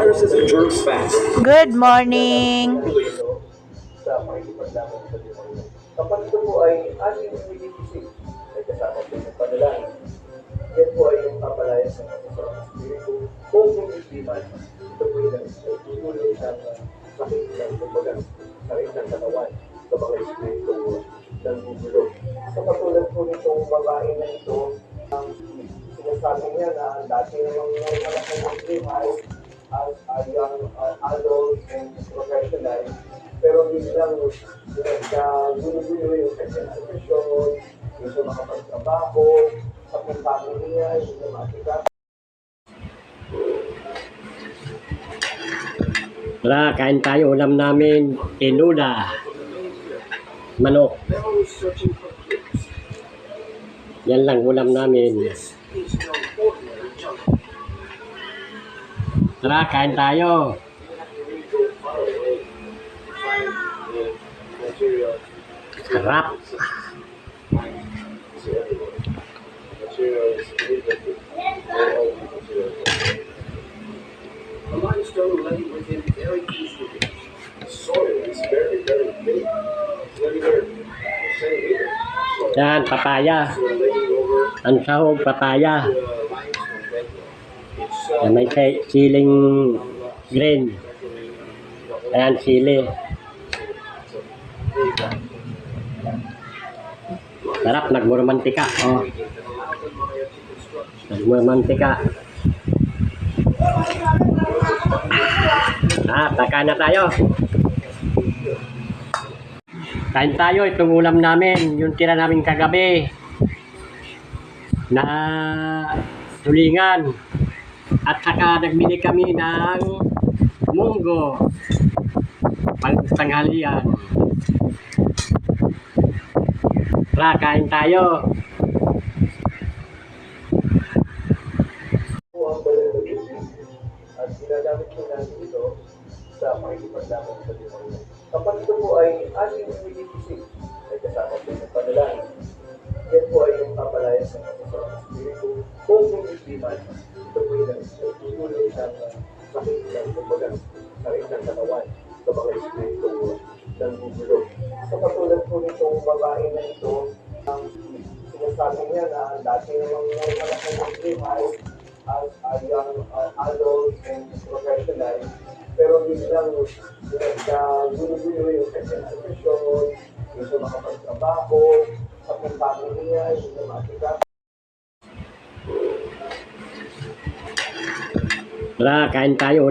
viruses and germs fast. Good morning. Sa pakikipaglaban sa demonyo. Kapag ito po ay ating iniisip, ay kasama po ng panalangin. Yan po ay yung papalaya sa ating espiritu kung hindi man. Ito po yung tutulong ng sakit ng kumbaga, sakit ng katawan sa mga espiritu ng gugulo. Sa katulad po nitong babae na ito, ang sinasabi niya na dati namang malaki ng buhay as a young adult and professional, pero biglang nagkagulo-gulo yung kanyang sitwasyon, yung sa mga pagtrabaho, sa pagpamili niya, yung sa mga sikap. Tara, kain tayo. Ulam namin, tinola, manok. Yan lang ulam namin. Tara, kain tayo. Sarap. A limestone lay within very easily. The soil is very, very thin. It's very, very centimeter. Yan, papaya. So laying over Ang sahog, papaya. limestone bedrock. It's Yan, may siling green. Ayan, sili. Sarap, nagmurmantika. Oh. Nagmurmantika. Taka na tayo. Kain tayo. Itong ulam namin, yung tira namin kagabi na tulingan. At saka nagbili kami ng munggo pang tanghalian. Tara, kain tayo. Po ang balalogisip at ginagamit po natin ito sa pakikipaglaban sa demonyo. Kapag ito po ay ating iniisip, ay kasama po ng panalangin. Yan po ay yung papalaya sa ating espiritu kung hindi man. Ito po yung tutulong ng sakit ng kumbaga, sakit ng katawan sa mga espiritu ng gugulo. Sa katulad po nitong babae na ito, ang sinasabi niya na dati namang malaki ng buhay as a young adult and professional, pero biglang nagkagulo-gulo yung kanyang sitwasyon, yung sa mga pagtrabaho, sa pagpamili niya, yung sa mga sikap. Tara, kain tayo.